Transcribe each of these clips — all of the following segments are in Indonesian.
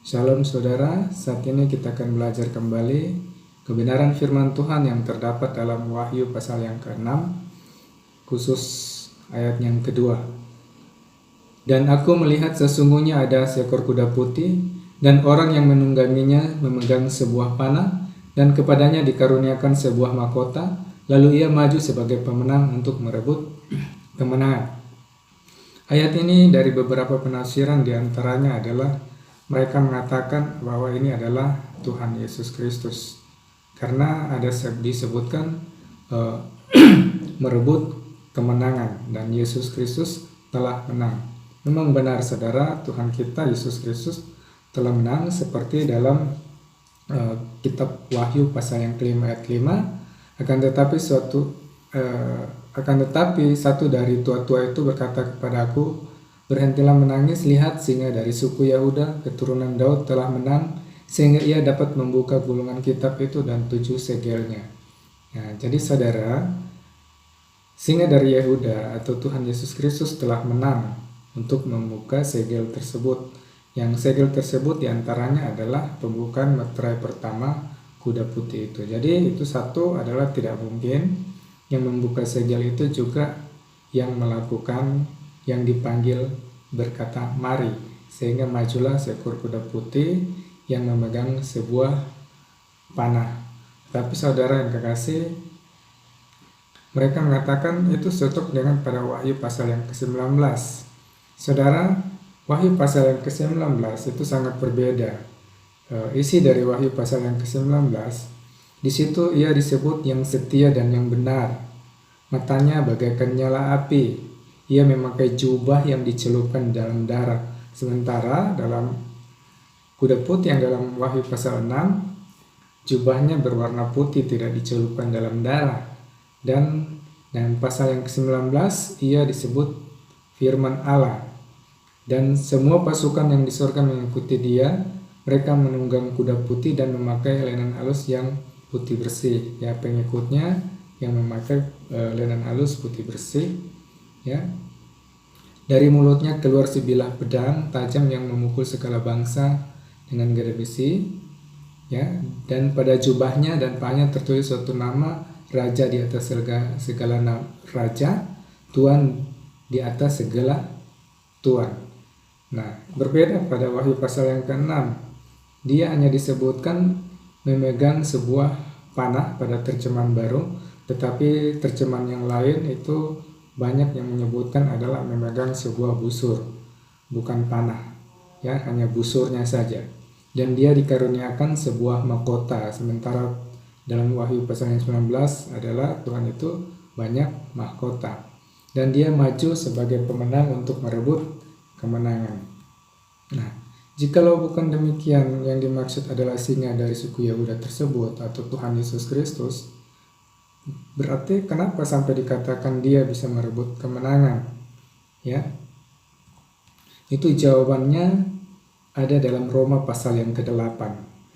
Shalom saudara, saat ini kita akan belajar kembali kebenaran firman Tuhan yang terdapat dalam Wahyu pasal yang ke-6, khusus ayat yang kedua. Dan aku melihat sesungguhnya ada seekor kuda putih, dan orang yang menungganginya memegang sebuah panah, dan kepadanya dikaruniakan sebuah mahkota, lalu ia maju sebagai pemenang untuk merebut kemenangan. Ayat ini dari beberapa penafsiran, diantaranya adalah mereka mengatakan bahwa ini adalah Tuhan Yesus Kristus, karena ada disebutkan merebut kemenangan dan Yesus Kristus telah menang. Memang benar saudara, Tuhan kita Yesus Kristus telah menang seperti dalam kitab Wahyu pasal yang kelima ayat 5. Akan tetapi satu dari tua-tua itu berkata kepada aku, berhentilah menangis, lihat singa dari suku Yehuda, keturunan Daud telah menang, sehingga ia dapat membuka gulungan kitab itu dan 7 segelnya. Nah, jadi saudara, singa dari Yehuda atau Tuhan Yesus Kristus telah menang untuk membuka segel tersebut. Yang segel tersebut diantaranya adalah pembukaan meterai pertama kuda putih itu. Jadi itu satu adalah tidak mungkin. Yang membuka segel itu juga yang melakukan, yang dipanggil berkata mari, sehingga majulah seekor kuda putih yang memegang sebuah panah. Tapi saudara yang kekasih, mereka mengatakan itu cocok dengan pada Wahyu pasal yang ke-19. Saudara, Wahyu pasal yang ke-19 itu sangat berbeda. Isi dari Wahyu pasal yang ke-19, di situ ia disebut yang setia dan yang benar. Matanya bagaikan nyala api. Ia memakai jubah yang dicelupkan dalam darah. Sementara dalam kuda putih yang dalam Wahyu pasal 6, jubahnya berwarna putih, tidak dicelupkan dalam darah. Dan pasal yang ke-19 ia disebut firman Allah. Dan semua pasukan yang di surga mengikuti dia. Mereka menunggang kuda putih dan memakai lenan halus yang putih bersih. Ya, pengikutnya yang memakai lenan halus putih bersih. Ya, dari mulutnya keluar sebilah pedang tajam yang memukul segala bangsa dengan gada besi. Ya, dan pada jubahnya dan pahanya tertulis suatu nama, Raja di atas segala raja, Tuhan di atas segala Tuhan. Nah, berbeda pada Wahyu pasal yang ke-6. Dia hanya disebutkan memegang sebuah panah pada terjemahan baru, tetapi terjemahan yang lain itu banyak yang menyebutkan adalah memegang sebuah busur, bukan panah, ya, hanya busurnya saja. Dan dia dikaruniakan sebuah mahkota, sementara dalam Wahyu pasal yang 19 adalah Tuhan itu banyak mahkota. Dan dia maju sebagai pemenang untuk merebut kemenangan. Nah, jikalau bukan demikian, yang dimaksud adalah singa dari suku Yehuda tersebut atau Tuhan Yesus Kristus, berarti kenapa sampai dikatakan dia bisa merebut kemenangan? Ya, itu jawabannya ada dalam Roma pasal yang ke-8.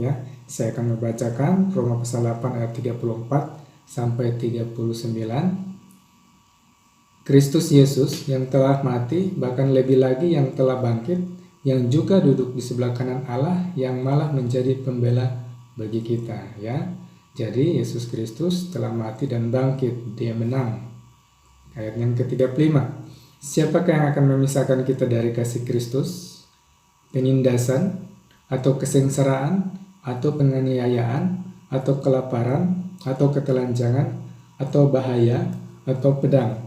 Ya, saya akan membacakan Roma pasal 8 ayat 34 sampai 39. Kristus Yesus yang telah mati, bahkan lebih lagi yang telah bangkit, yang juga duduk di sebelah kanan Allah, yang malah menjadi pembela bagi kita. Ya, jadi Yesus Kristus telah mati dan bangkit, dia menang. Ayat yang ke-35. Siapakah yang akan memisahkan kita dari kasih Kristus? Penindasan, atau kesengsaraan, atau penganiayaan, atau kelaparan, atau ketelanjangan, atau bahaya, atau pedang.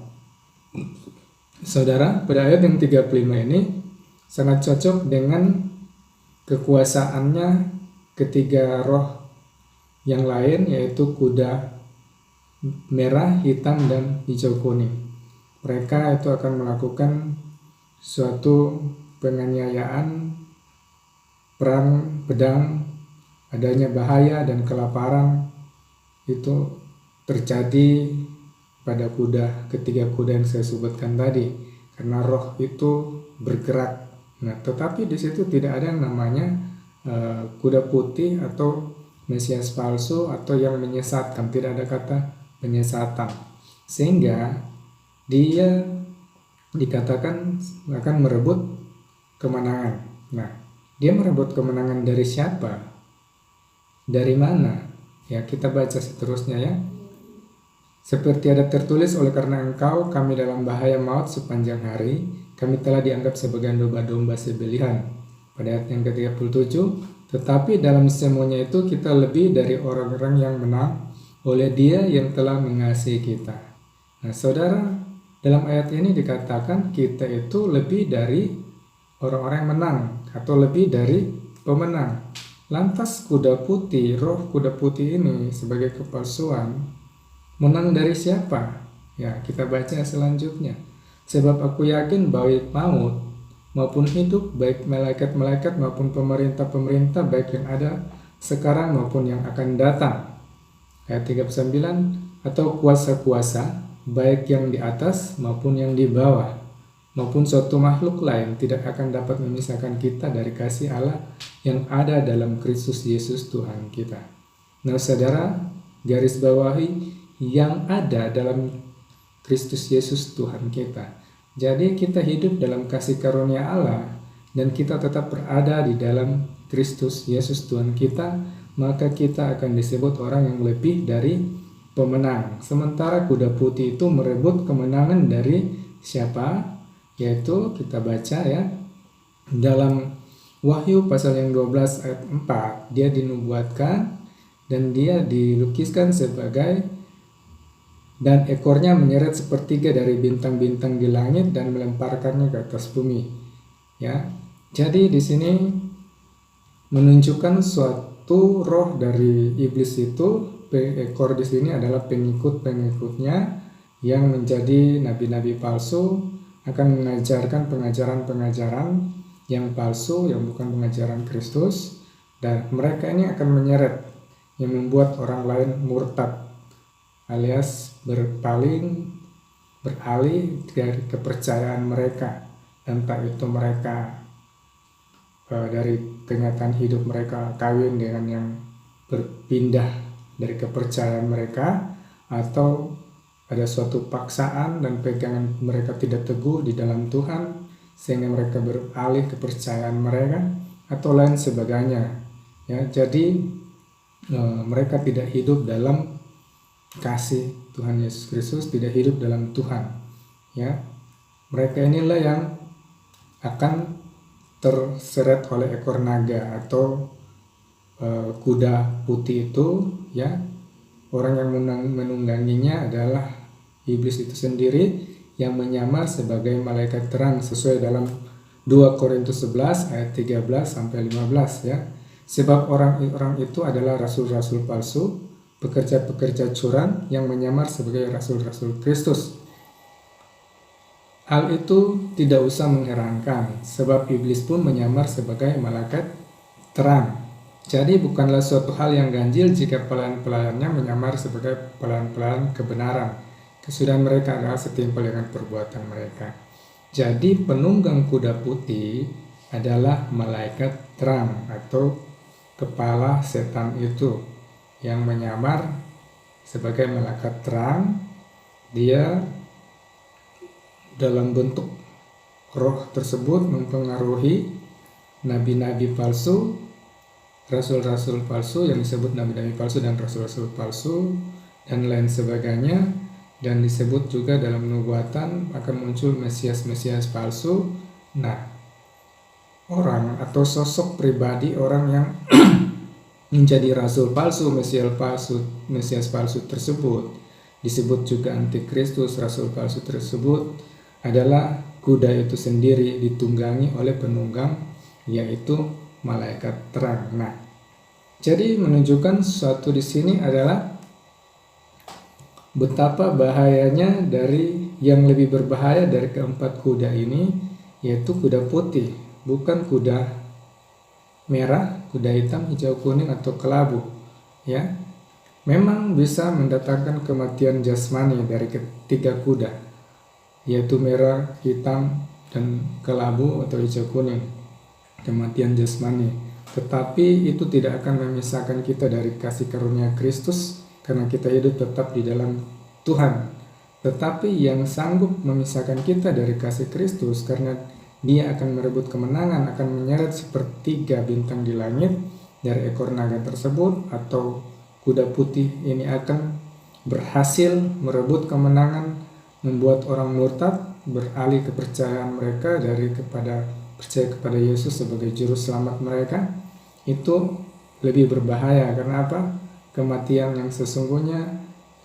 Saudara, pada ayat yang 35 ini sangat cocok dengan kekuasaannya ketiga roh yang lain, yaitu kuda merah, hitam, dan hijau kuning. Mereka itu akan melakukan suatu penganiayaan, perang, pedang, adanya bahaya dan kelaparan itu terjadi pada ketiga kuda yang saya sebutkan tadi, karena roh itu bergerak. Nah, tetapi di situ tidak ada yang namanya kuda putih atau Mesias palsu atau yang menyesatkan, tidak ada kata penyesatan, sehingga dia dikatakan akan merebut kemenangan. Nah, Dia merebut kemenangan dari siapa? Dari mana? Ya, kita baca seterusnya ya. Seperti ada tertulis, oleh karena engkau kami dalam bahaya maut sepanjang hari, kami telah dianggap sebagai domba-domba sembelihan. Pada ayat yang ke-37, tetapi dalam semuanya itu kita lebih dari orang-orang yang menang oleh Dia yang telah mengasihi kita. Nah, saudara, dalam ayat ini dikatakan kita itu lebih dari orang-orang yang menang atau lebih dari pemenang. Lantas kuda putih, roh kuda putih ini sebagai kepalsuan menang dari siapa? Ya, kita baca selanjutnya. Sebab aku yakin baik maut maupun hidup, baik malaikat-malaikat maupun pemerintah-pemerintah, baik yang ada sekarang maupun yang akan datang. Ayat 39, atau kuasa-kuasa, baik yang di atas maupun yang di bawah, maupun suatu makhluk lain tidak akan dapat memisahkan kita dari kasih Allah yang ada dalam Kristus Yesus Tuhan kita. Nah, saudara, garis bawahi yang ada dalam Kristus Yesus Tuhan kita. Jadi kita hidup dalam kasih karunia Allah dan kita tetap berada di dalam Kristus Yesus Tuhan kita, maka kita akan disebut orang yang lebih dari pemenang. Sementara kuda putih itu merebut kemenangan dari siapa? Yaitu kita baca ya dalam Wahyu pasal yang 12 ayat 4, dia dinubuatkan dan dia dilukiskan sebagai dan ekornya menyeret sepertiga dari bintang-bintang di langit dan melemparkannya ke atas bumi. Ya, jadi di sini menunjukkan suatu roh dari iblis itu. Ekor di sini adalah pengikut-pengikutnya yang menjadi nabi-nabi palsu, akan mengajarkan pengajaran-pengajaran yang palsu, yang bukan pengajaran Kristus, dan mereka ini akan menyeret yang membuat orang lain murtad alias beralih dari kepercayaan mereka, entah itu mereka dari kenyataan hidup mereka kawin dengan yang berpindah dari kepercayaan mereka, atau ada suatu paksaan dan pegangan mereka tidak teguh di dalam Tuhan sehingga mereka beralih kepercayaan mereka atau lain sebagainya. Ya, jadi mereka tidak hidup dalam kasih Tuhan Yesus Kristus, tidak hidup dalam Tuhan. Ya, mereka inilah yang akan terseret oleh ekor naga atau kuda putih itu. Ya, orang yang menungganginya adalah iblis itu sendiri yang menyamar sebagai malaikat terang sesuai dalam 2 Korintus 11 ayat 13 sampai 15 ya. Sebab orang-orang itu adalah rasul-rasul palsu, pekerja-pekerja curang yang menyamar sebagai rasul-rasul Kristus. Hal itu tidak usah mengherankan, sebab iblis pun menyamar sebagai malaikat terang. Jadi bukanlah suatu hal yang ganjil jika pelayan-pelayannya menyamar sebagai pelayan-pelayan kebenaran. Kesudahan mereka adalah setimpal dengan perbuatan mereka. Jadi penunggang kuda putih adalah malaikat terang atau kepala setan itu yang menyamar sebagai malaikat terang. Dia dalam bentuk roh tersebut mempengaruhi nabi-nabi palsu, rasul-rasul palsu yang disebut nabi-nabi palsu dan rasul-rasul palsu dan lain sebagainya. Dan disebut juga dalam nubuatan akan muncul Mesias-Mesias palsu. Nah, orang atau sosok pribadi orang yang menjadi rasul palsu, Mesias palsu tersebut disebut juga antikristus. Rasul palsu tersebut adalah kuda itu sendiri ditunggangi oleh penunggang, yaitu malaikat terang. Nah, jadi menunjukkan sesuatu di sini adalah betapa bahayanya dari yang lebih berbahaya dari keempat kuda ini, yaitu kuda putih, bukan kuda merah, kuda hitam, hijau, kuning atau kelabu. Ya, memang bisa mendatangkan kematian jasmani dari ketiga kuda, yaitu merah, hitam, dan kelabu atau hijau kuning, kematian jasmani. Tetapi itu tidak akan memisahkan kita dari kasih karunia Kristus, karena kita hidup tetap di dalam Tuhan. Tetapi yang sanggup memisahkan kita dari kasih Kristus karena Dia akan merebut kemenangan, akan menyeret sepertiga bintang di langit dari ekor naga tersebut, atau kuda putih ini akan berhasil merebut kemenangan, membuat orang murtad beralih kepercayaan mereka percaya kepada Yesus sebagai juru selamat mereka. Itu lebih berbahaya. Karena apa? Kematian yang sesungguhnya,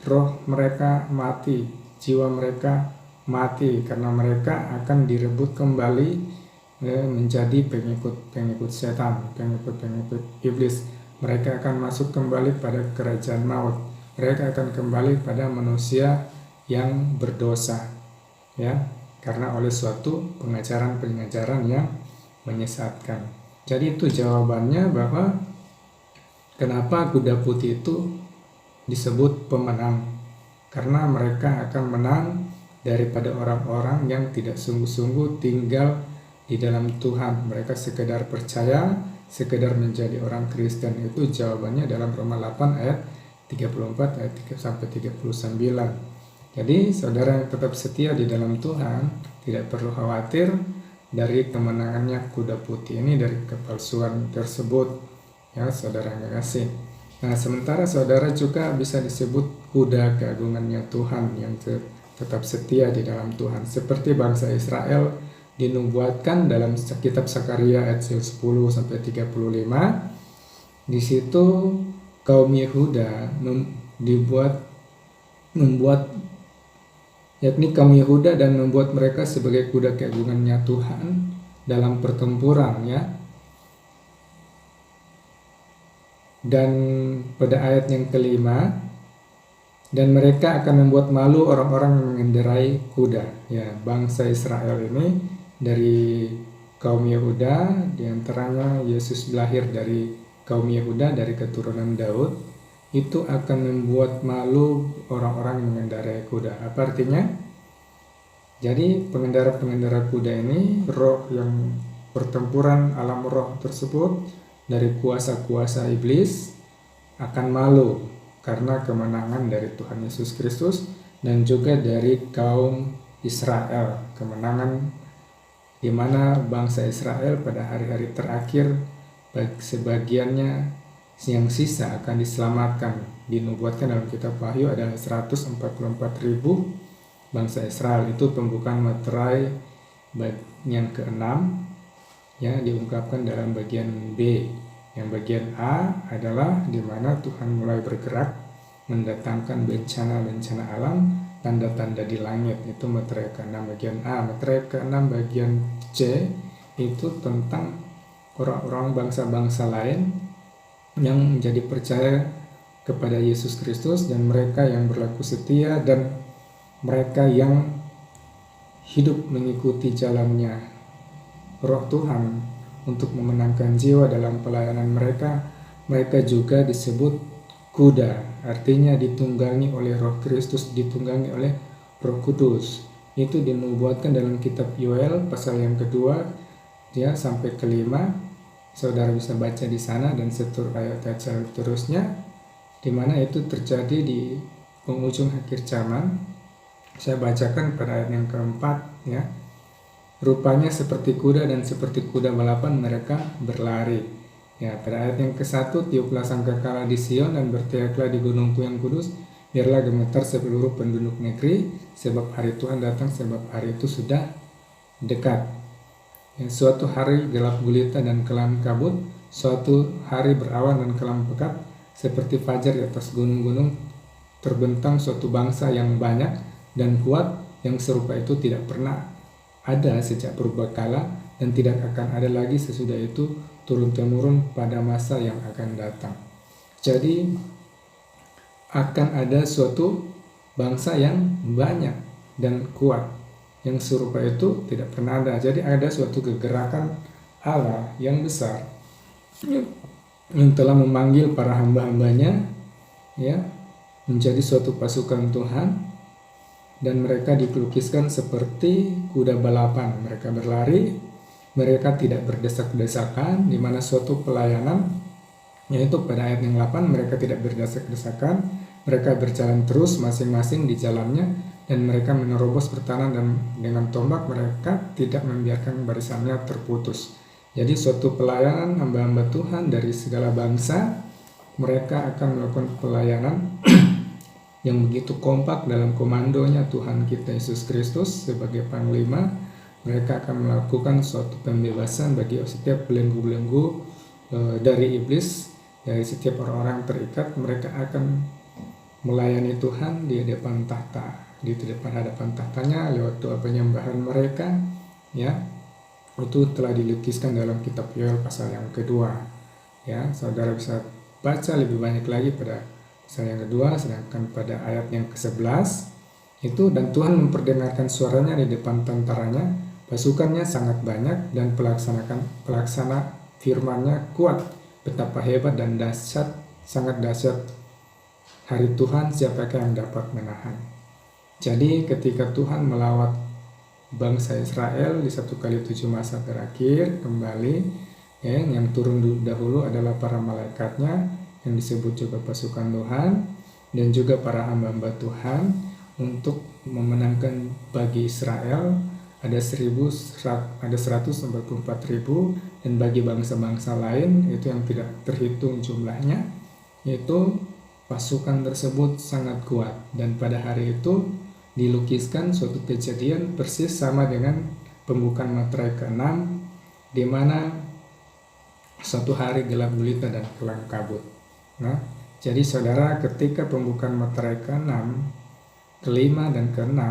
roh mereka mati, jiwa mereka mati, karena mereka akan direbut kembali menjadi pengikut setan, pengikut iblis. Mereka akan masuk kembali pada kerajaan maut. Mereka akan kembali pada manusia yang berdosa, ya, karena oleh suatu pengajaran yang menyesatkan. Jadi itu jawabannya, bahwa kenapa kuda putih itu disebut pemenang, karena mereka akan menang daripada orang-orang yang tidak sungguh-sungguh tinggal di dalam Tuhan. Mereka sekedar percaya, sekedar menjadi orang Kristen. Itu jawabannya dalam Roma 8 ayat 34 ayat 3 sampai 39. Jadi saudara yang tetap setia di dalam Tuhan tidak perlu khawatir dari kemenangannya kuda putih ini, dari kepalsuan tersebut, ya saudara yang kasih. Nah, sementara saudara juga bisa disebut kuda keagungannya Tuhan yang tetap setia di dalam Tuhan, seperti bangsa Israel dinubuatkan dalam kitab Sakaria ayat 10 sampai 35. Di situ kaum Yehuda kaum Yehuda dan membuat mereka sebagai kuda keagungannya Tuhan dalam pertempuran, ya. Dan pada ayat yang kelima, dan mereka akan membuat malu orang-orang yang mengendarai kuda. Ya, bangsa Israel ini dari kaum Yehuda, diantaranya Yesus lahir dari kaum Yehuda, dari keturunan Daud, itu akan membuat malu orang-orang yang mengendarai kuda. Apa artinya? Jadi pengendara-pengendara kuda ini, roh yang pertempuran alam roh tersebut dari kuasa-kuasa iblis akan malu karena kemenangan dari Tuhan Yesus Kristus dan juga dari kaum Israel. Kemenangan di mana bangsa Israel pada hari-hari terakhir sebagiannya yang sisa akan diselamatkan. Dinubuatkan dalam kitab Wahyu adalah 144.000 bangsa Israel. Itu pembukaan materai bagian ke-6, ya, diungkapkan dalam bagian B. Yang bagian A adalah di mana Tuhan mulai bergerak mendatangkan bencana-bencana alam, tanda-tanda di langit. Itu materai ke-6 bagian A. Materai ke-6 bagian C itu tentang orang-orang bangsa-bangsa lain yang menjadi percaya kepada Yesus Kristus, dan mereka yang berlaku setia, dan mereka yang hidup mengikuti jalannya Roh Tuhan untuk memenangkan jiwa dalam pelayanan mereka. Mereka juga disebut kuda, artinya ditunggangi oleh Roh Kristus, ditunggangi oleh Roh Kudus. Itu dinubuatkan dalam kitab Yoel pasal yang kedua, ya, sampai kelima. Saudara bisa baca di sana dan ayat-ayat seterusnya, di mana itu terjadi di penghujung akhir zaman. Saya bacakan pada ayat yang keempat, ya. Rupanya seperti kuda dan seperti kuda balapan mereka berlari. Ya, pada ayat yang ke-1, tiuplah sangkakala di Sion dan berteriaklah di gunungku yang kudus, biarlah gemetar seluruh penduduk negeri, sebab hari Tuhan datang, sebab hari itu sudah dekat. Ya, suatu hari gelap gulita dan kelam kabut, suatu hari berawan dan kelam pekat, seperti fajar di atas gunung-gunung, terbentang suatu bangsa yang banyak dan kuat, yang serupa itu tidak pernah ada sejak purbakala dan tidak akan ada lagi sesudah itu, turun-temurun pada masa yang akan datang. Jadi akan ada suatu bangsa yang banyak dan kuat, yang serupa itu tidak pernah ada. Jadi ada suatu kegerakan Allah yang besar yang telah memanggil para hamba-hambanya, ya, menjadi suatu pasukan Tuhan, dan mereka dilukiskan seperti kuda balapan. Mereka berlari, mereka tidak berdesak-desakan, di mana suatu pelayanan, yaitu pada ayat yang 8, mereka tidak berdesak-desakan, mereka berjalan terus masing-masing di jalannya, dan mereka menerobos pertahanan dan dengan tombak mereka tidak membiarkan barisannya terputus. Jadi suatu pelayanan hamba-hamba Tuhan dari segala bangsa, mereka akan melakukan pelayanan yang begitu kompak dalam komandonya Tuhan kita Yesus Kristus sebagai panglima. Mereka akan melakukan suatu pembebasan bagi setiap belenggu-belenggu dari iblis, dari setiap orang-orang terikat. Mereka akan melayani Tuhan di depan tahta, di depan hadapan tahtanya lewat doa penyembahan mereka, ya. Itu telah dilukiskan dalam kitab Yoel pasal yang kedua, ya. Saudara bisa baca lebih banyak lagi pada pasal yang kedua, sedangkan pada ayat yang ke-11 itu, dan Tuhan memperdengarkan suaranya di depan tentaranya, pasukannya sangat banyak dan pelaksana firman-Nya kuat, betapa hebat dan dahsyat, sangat dahsyat hari Tuhan, siapakah yang dapat menahan. Jadi ketika Tuhan melawat bangsa Israel di 1x7 masa terakhir kembali, ya, yang turun dahulu adalah para malaikatnya yang disebut juga pasukan Tuhan, dan juga para hamba-hamba Tuhan untuk memenangkan bagi Israel ada 144.000, dan bagi bangsa-bangsa lain itu yang tidak terhitung jumlahnya, yaitu pasukan tersebut sangat kuat. Dan pada hari itu dilukiskan suatu kejadian persis sama dengan pembukaan materai ke-6, di mana suatu hari gelap gulita dan kelam kabut. Nah, jadi saudara, ketika pembukaan materai ke-6, ke-5 dan ke-6,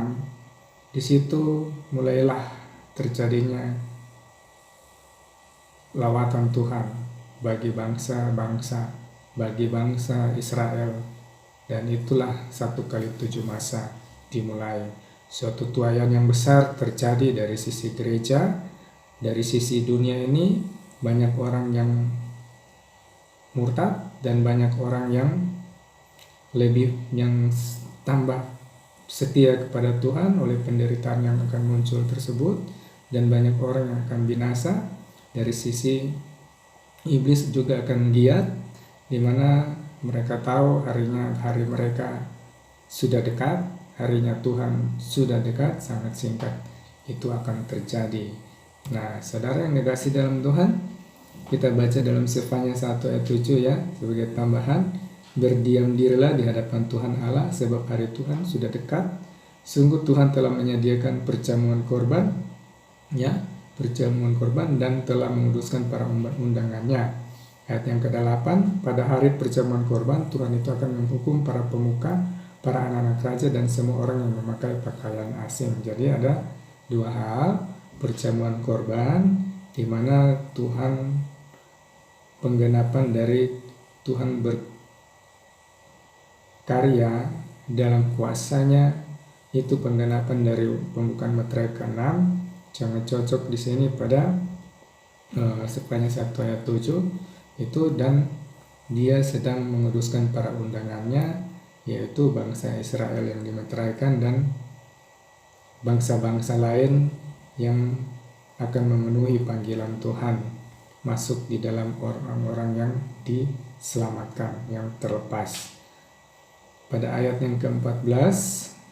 di situ mulailah terjadinya lawatan Tuhan bagi bangsa-bangsa, bagi bangsa Israel, dan itulah 1x7 masa dimulai. Suatu tuaian yang besar terjadi dari sisi gereja, dari sisi dunia ini banyak orang yang murtad dan banyak orang yang tambah setia kepada Tuhan oleh penderitaan yang akan muncul tersebut, dan banyak orang yang akan binasa. Dari sisi iblis juga akan giat, di mana mereka tahu hari mereka sudah dekat, harinya Tuhan sudah dekat, sangat singkat itu akan terjadi. Nah, saudara yang dikasih dalam Tuhan, kita baca dalam Sefanya 1 ayat 7, ya, sebagai tambahan, berdiam dirilah di hadapan Tuhan Allah, sebab hari Tuhan sudah dekat. Sungguh Tuhan telah menyediakan perjamuan korban, ya, perjamuan korban, dan telah menguduskan para undangannya. Ayat yang ke-8, pada hari perjamuan korban, Tuhan itu akan menghukum para pemuka, para anak-anak raja, dan semua orang yang memakai pakaian asing. Jadi ada dua hal, perjamuan korban, di mana Tuhan, penggenapan dari Tuhan berkarya dalam kuasanya, itu penggenapan dari pembukaan materai ke-6. Jangan cocok di sini pada Sefanya 1 ayat 7 itu, dan dia sedang menguduskan para undangannya, yaitu bangsa Israel yang dimeteraikan dan bangsa-bangsa lain yang akan memenuhi panggilan Tuhan, masuk di dalam orang-orang yang diselamatkan, yang terlepas. Pada ayat yang ke-14,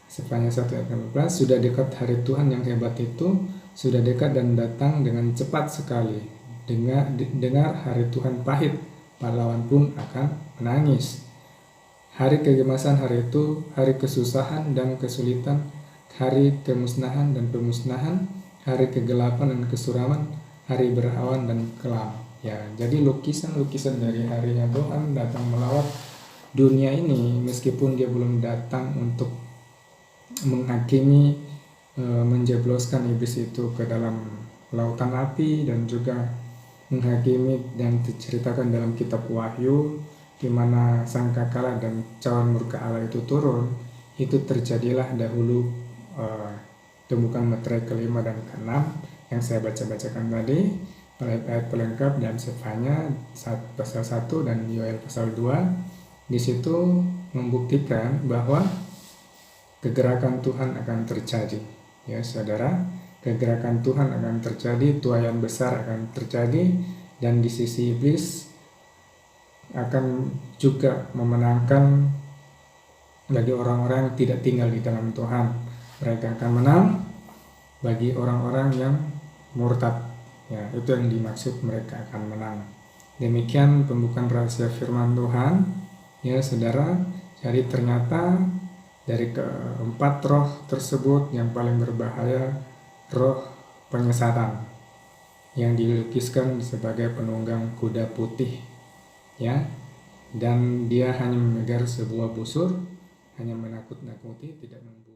Sefanya 1 ayat ke-14, sudah dekat hari Tuhan yang hebat itu, sudah dekat dan datang dengan cepat sekali. Dengar hari Tuhan pahit, pahlawan pun akan menangis. Hari kegemasan hari itu, hari kesusahan dan kesulitan, hari kemusnahan dan pemusnahan, hari kegelapan dan kesuraman, hari berawan dan kelam. Ya, jadi lukisan-lukisan dari harinya Tuhan datang melawat dunia ini, meskipun dia belum datang untuk menghakimi, menjebloskan iblis itu ke dalam lautan api, dan juga menghakimi dan diceritakan dalam kitab Wahyu, di mana sangkakala dan cawan murka Allah itu turun. Itu terjadilah dahulu pembukaan materai ke-5 dan ke-6 yang saya bacakan tadi, ayat pelengkap dan Sefanya pasal 1 dan Yoel pasal 2. Di situ membuktikan bahwa kegerakan Tuhan akan terjadi, ya saudara. Kegerakan Tuhan akan terjadi, tuaian besar akan terjadi, dan di sisi iblis akan juga memenangkan bagi orang-orang yang tidak tinggal di dalam Tuhan. Mereka akan menang bagi orang-orang yang murtad. Ya, itu yang dimaksud mereka akan menang. Demikian pembukaan rahasia firman Tuhan. Ya, saudara, jadi ternyata dari keempat roh tersebut yang paling berbahaya roh penyesatan yang dilukiskan sebagai penunggang kuda putih, ya, dan dia hanya memegang sebuah busur, hanya menakut-nakuti, tidak membunuh.